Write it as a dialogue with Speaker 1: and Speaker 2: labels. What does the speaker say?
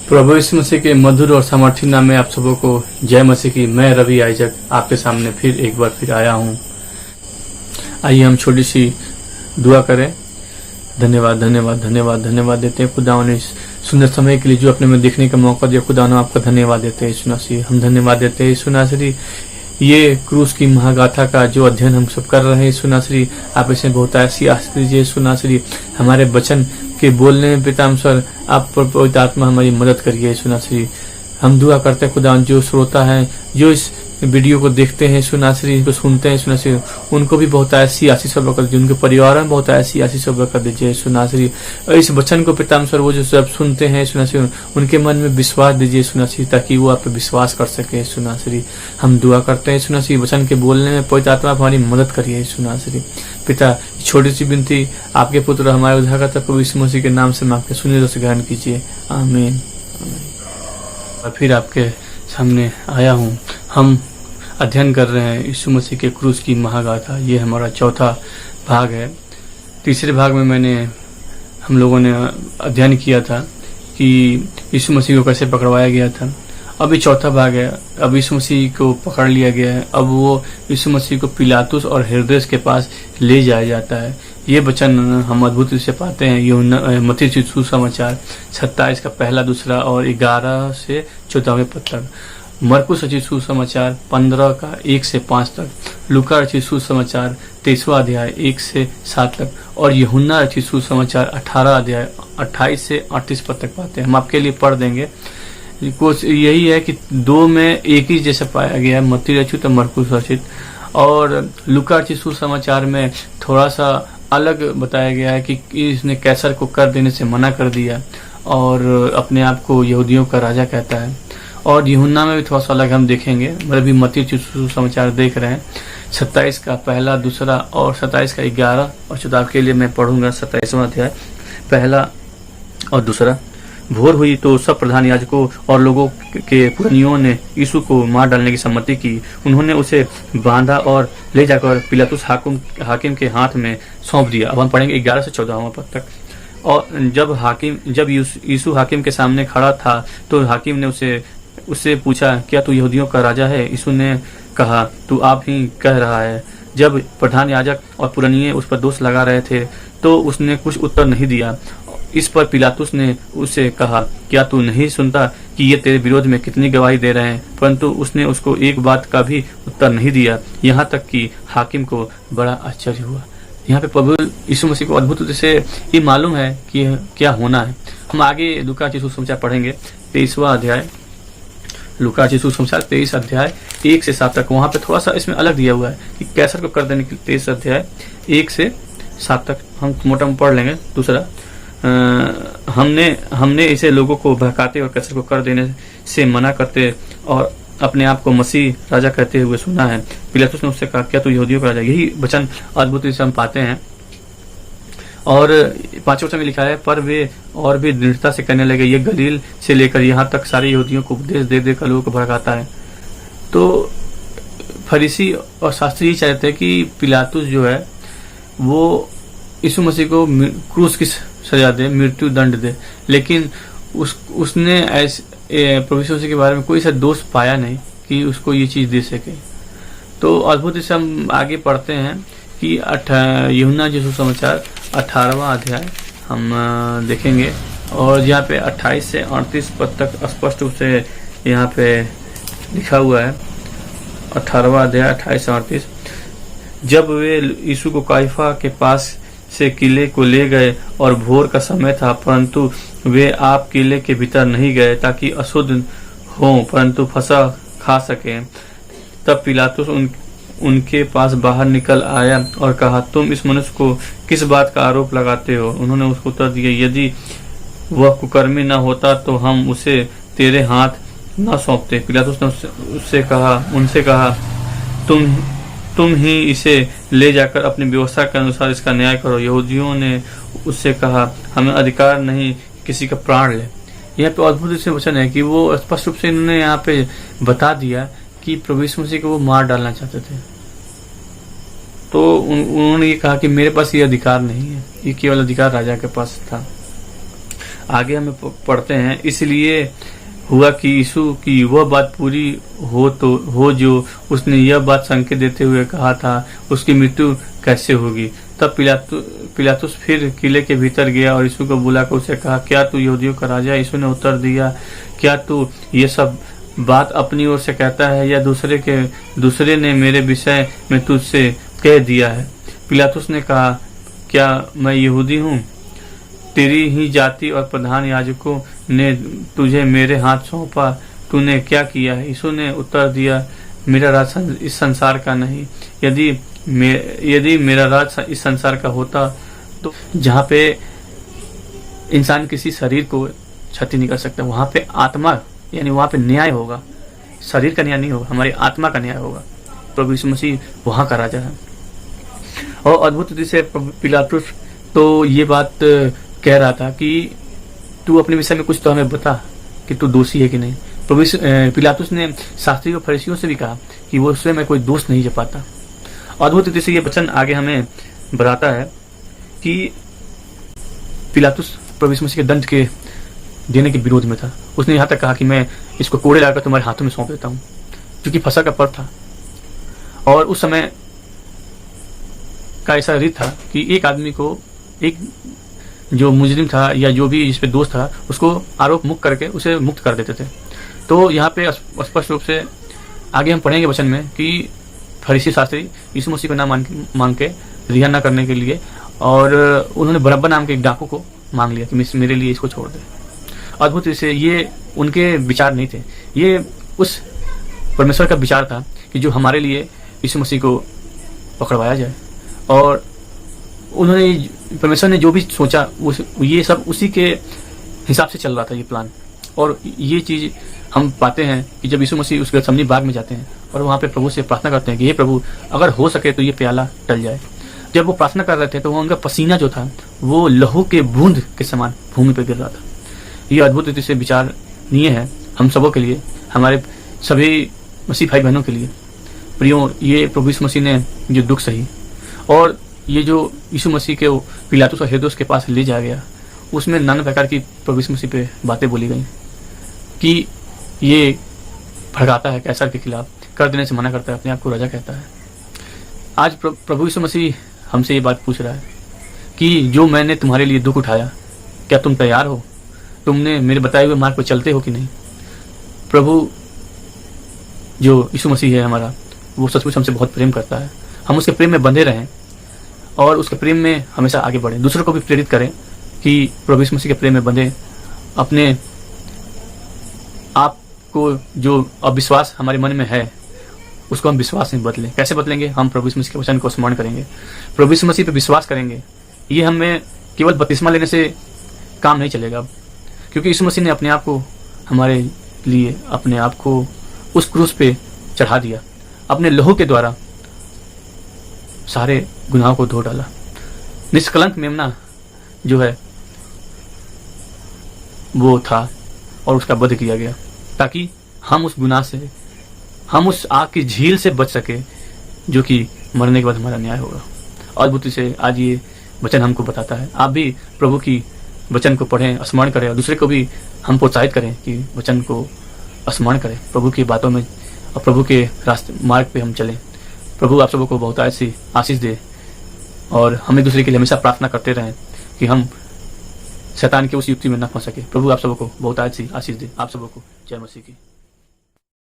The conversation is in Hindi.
Speaker 1: प्रभु यीशु मसीह के मधुर और सामर्थ्य नाम में आप सबों को जय मसीह की। मैं रवि आइजक आपके सामने फिर एक बार फिर आया हूँ। आइए हम छोटी सी दुआ करें। धन्यवाद धन्यवाद धन्यवाद धन्यवाद देते हैं खुदा ने इस सुंदर समय के लिए जो अपने में देखने का मौका दिया। खुदा आपका धन्यवाद देते हैं यीशु मसीह। हम धन्यवाद देते हैं यीशु नासरी। ये क्रूस की महागाथा का जो अध्ययन हम सब कर रहे हैं यीशु नासरी, आप इसे बहुत ऐसी आशीष दीजिए यीशु नासरी। हमारे वचन के बोलने में पिता सर आप पवित्र आत्मा हमारी मदद करिए यीशु नासरी। हम दुआ करते हैं खुदा जो श्रोता है, जो इस वीडियो को देखते हैं यीशु नासरी, जो सुनते हैं यीशु नासरी, उनको भी बहुत ऐसी आशीष कर दीजिए। उनके परिवार में बहुत ऐसी आशीष कर दीजिए यीशु नासरी। इस वचन को पिता सर वो जो सब सुनते हैं यीशु नासरी, उनके मन में विश्वास दीजिए यीशु नासरी, ताकि वो आप पे विश्वास कर सके यीशु नासरी। हम दुआ करते हैं यीशु नासरी, वचन के बोलने में पवित्र आत्मा हमारी मदद करिए यीशु नासरी। पिता छोटी सी विनती आपके पुत्र हमारे उद्धारकर्ता प्रभु यीशु मसीह के नाम से मांगते सुनिए तो ग्रहण कीजिए, आमीन। फिर आपके सामने आया हूँ। हम अध्ययन कर रहे हैं यीशु मसीह के क्रूस की महागाथा। ये हमारा चौथा भाग है। तीसरे भाग में हम लोगों ने अध्ययन किया था कि यीशु मसीह को कैसे पकड़वाया गया था। अभी चौथा भाग है। अब यीशु मसीह को पकड़ लिया गया है। अब वो यीशु मसीह को पिलातुस और हेरोदेस के पास ले जाया जाता है। ये वचन हम अद्भुत रूप से पाते हैं यूहन्ना मत्ती सुसमाचार 27 का पहला, दूसरा और 11 से 14वें पद तक। मरकुस रचित सुसमाचार 15 का 1 से 5 तक। लूका रचित सुसमाचार 23वां अध्याय 1 से 7 तक। और यूहन्ना रचित सुसमाचार 18 अध्याय 28 से 38 पद तक पाते हैं। हम आपके लिए पढ़ देंगे। कुछ यही है कि दो में एक ही जैसा पाया गया है, मत्ती रचित और मरकुस रचित। और लूका रचित सुसमाचार में थोड़ा सा अलग बताया गया है कि इसने कैसर को कर देने से मना कर दिया और अपने आप को यहूदियों का राजा कहता है। और यूहन्ना में भी थोड़ा सा अलग हम देखेंगे। मतलब भी मत्ती सुसमाचार देख रहे हैं 27 का पहला, दूसरा और 27 का 11 और 14 के लिए मैं पढ़ूंगा 27वां अध्याय पहला और दूसरा। भोर हुई तो सब प्रधान याजकों और लोगों के पुरनियों ने यीशु को मार डालने की सम्मति की। उन्होंने उसे बांधा और ले जाकर पिलातुस हाकिम के हाथ में सौंप दिया। अब हम पढ़ेंगे 11 से 14वां पद तक। और जब यीशु हाकिम के सामने खड़ा था तो हाकिम ने उससे पूछा, क्या तू यहूदियों का राजा है? यीशु ने कहा, तू आप ही कह रहा है। जब प्रधान याजक और पुरनिये उस पर दोष लगा रहे थे तो उसने कुछ उत्तर नहीं दिया। इस पर पिलातुस ने उससे कहा, क्या तू नहीं सुनता कि ये तेरे विरोध में कितनी गवाही दे रहे हैं? परंतु उसने उसको एक बात का भी उत्तर नहीं दिया। यहाँ तक कि हाकिम को बड़ा आश्चर्य हुआ। यहाँ पे प्रभु यीशु मसीह को अद्भुत से ये मालूम है कि क्या होना है। हम आगे लूका रचित सुसमाचार पढ़ेंगे 23वां अध्याय। लूका रचित सुसमाचार 23 अध्याय 1 से 7 तक। वहाँ पे थोड़ा सा इसमें अलग दिया हुआ है कि कैसर को कर देने के लिए 23 अध्याय 1 से 7 तक हम मोटा पढ़ लेंगे। दूसरा, हमने इसे लोगों को बहकाते और कैसर को कर देने से मना करते और अपने आप को मसीह राजा कहते हुए सुना है। पिलातुस ने उससे कहा, क्या तू यहूदियों का राजा? यही वचन अद्भुत से हम पाते हैं। और 5वें वचन में लिखा है, पर वे और भी दृढ़ता से कहने लगे, ये गलील से लेकर यहाँ तक सारे यहूदियों को उपदेश दे देकर लोगों को भड़काता है। तो फरीसी और शास्त्री चाहते हैं कि पिलातुस जो है वो यीशु मसीह को क्रूस की सजा दे, मृत्यु दंड दे। लेकिन उसने ऐसे प्रभु यीशु मसीह के बारे में कोई सा दोष पाया नहीं कि उसको ये चीज दे सके। तो अद्भुत से हम आगे पढ़ते हैं कि यूहन्ना जो सुसमाचार 18वां अध्याय हम देखेंगे। और यहाँ पे 28 से 38 पद तक स्पष्ट रूप से यहाँ पे लिखा हुआ है। 18वां अध्याय 28 से 38। जब वे यीशु को काइफा के पास से किले को ले गए और भोर का समय था, परंतु वे आप किले के भीतर नहीं गए ताकि अशुद्ध हों, परंतु फसह खा सकें। तब पिलातुस उनके पास बाहर निकल आया और कहा, तुम इस मनुष्य को किस बात का आरोप लगाते हो? उन्होंने उसको उत्तर दिया, यदि वह कुकर्मी न होता तो हम उसे तेरे हाथ न सौंपते। पिलातुस ने उनसे कहा, तुम ही इसे ले जाकर अपनी व्यवस्था के अनुसार इसका न्याय करो। यहूदियों ने उससे कहा, हमें अधिकार नहीं किसी का प्राण ले। यह तो अद्भुत से वचन है कि वो स्पष्ट रूप से इन्होंने यहाँ पे बता दिया कि प्रभु यीशु मसीह को वो मार डालना चाहते थे। तो उन्होंने ये कहा कि मेरे पास ये अधिकार नहीं है, ये केवल अधिकार राजा के पास था। आगे हमें पढ़ते हैं, इसलिए हुआ कि यीशु की वह बात पूरी हो जो उसने यह बात संकेत देते हुए कहा था, उसकी मृत्यु कैसे होगी। तब पिलातुस फिर किले के भीतर गया और यीशु को बुलाकर उसे कहा, क्या तू यहूदियों का राजा? यीशु ने उत्तर दिया, क्या तू ये सब बात अपनी ओर से कहता है या दूसरे ने मेरे विषय में तुझसे कह दिया है? पिलातुस ने कहा, क्या मैं यहूदी हूँ? तेरी ही जाति और प्रधान याजकों ने तुझे मेरे हाथ सौंपा, तूने क्या किया है? यीशु ने उत्तर दिया, मेरा राज इस संसार का नहीं। यदि मेरा राज इस संसार का होता तो जहाँ पे इंसान किसी शरीर को क्षति नहीं कर सकता, वहां पे आत्मा यानी वहां पे न्याय होगा। शरीर का न्याय नहीं होगा, हमारी आत्मा का न्याय होगा। प्रभु यीशु मसीह वहां का राजा है। और अद्भुत रीति से पिलातुस तो ये बात कह रहा था कि तू अपने विषय में कुछ तो हमें बता कि तू दोषी है कि नहीं। पिलातुस ने शास्त्री और फरीसियों से भी कहा कि वो स्वयं में कोई दोष नहीं जताता। अद्भुत रीति से ये वचन आगे हमें बताता है कि पिलातुस प्रभु यीशु मसीह के दंड के देने के विरोध में था। उसने यहाँ तक कहा कि मैं इसको कोड़े लाकर तुम्हारे हाथों में सौंप देता हूँ, क्योंकि फसह का पर्व था। और उस समय का ऐसा रीत था कि एक आदमी को, एक जो मुजरिम था या जो भी इस पे दोष था, उसको आरोप मुक्त करके उसे मुक्त कर देते थे। तो यहाँ पे स्पष्ट रूप से आगे हम पढ़ेंगे वचन में कि फरीसी शास्त्री यीशु मसीह को नाम मांग के रिहा न करने के लिए, और उन्होंने बरअब्बा नाम के एक डाकू को मांग लिया कि मेरे लिए इसको छोड़ दे। अद्भुत से ये उनके विचार नहीं थे, ये उस परमेश्वर का विचार था कि जो हमारे लिए यीशु मसीह को पकड़वाया जाए। और उन्होंने, परमेश्वर ने जो भी सोचा ये सब उसी के हिसाब से चल रहा था ये प्लान। और ये चीज हम पाते हैं कि जब यीशु मसीह उस गethsemane बाग में जाते हैं और वहाँ पे प्रभु से प्रार्थना करते हैं कि हे प्रभु, अगर हो सके तो ये प्याला टल जाए। जब वो प्रार्थना कर रहे थे तो उनका पसीना जो था वो लहू के बूंद के समान भूमि पर गिर रहा था। ये अद्भुत रीति से विचारणीय है हम सबों के लिए, हमारे सभी मसीह भाई बहनों के लिए। प्रियो, ये प्रभु यीशु मसीह ने जो दुख सही, और ये जो यीशु मसीह के पिलातुस और हेरोदेस के पास ले जाया गया, उसमें नाना प्रकार की प्रभु यीशु मसीह पे बातें बोली गई कि ये भड़काता है कैसर के खिलाफ, कर देने से मना करता है, अपने आप को राजा कहता है। आज प्रभु यीशु मसीह हमसे ये बात पूछ रहा है कि जो मैंने तुम्हारे लिए दुख उठाया, क्या तुम तैयार हो? तुमने मेरे बताए हुए मार्ग पर चलते हो कि नहीं? प्रभु जो यीशु मसीह है हमारा, वो सचमुच हमसे बहुत प्रेम करता है। हम उसके प्रेम में बंधे रहें और उसके प्रेम में हमेशा आगे बढ़ें। दूसरों को भी प्रेरित करें कि प्रभु यीशु मसीह के प्रेम में बंधे। अपने आप को जो अविश्वास हमारे मन में है उसको हम विश्वास में बदलें। कैसे बदलेंगे? हम प्रभु यीशु मसीह के वचन को स्मरण करेंगे, प्रभु यीशु मसीह पे विश्वास करेंगे। ये हमें केवल बपतिस्मा लेने से काम नहीं चलेगा, क्योंकि यीशु मसीह ने अपने आप को हमारे लिए, अपने आप को उस क्रूस पे चढ़ा दिया। अपने लहू के द्वारा सारे गुनाहों को धो डाला। निष्कलंक मेमना जो है वो था और उसका वध किया गया, ताकि हम उस गुनाह से, हम उस आग की झील से बच सके जो कि मरने के बाद हमारा न्याय होगा। अद्भुत से आज ये वचन हमको बताता है। आप भी प्रभु की वचन को पढ़ें, स्मरण करें, और दूसरे को भी हम प्रोत्साहित करें कि वचन को स्मरण करें, प्रभु की बातों में और प्रभु के रास्ते मार्ग पे हम चलें। प्रभु आप सबों को बहुत ऐसी आशीष दे, और हम एक दूसरे के लिए हमेशा प्रार्थना करते रहें कि हम शैतान की उस युक्ति में न फंस सके। प्रभु आप सबों को बहुत ऐसी आशीष दे। आप सबों को जय मसीह की।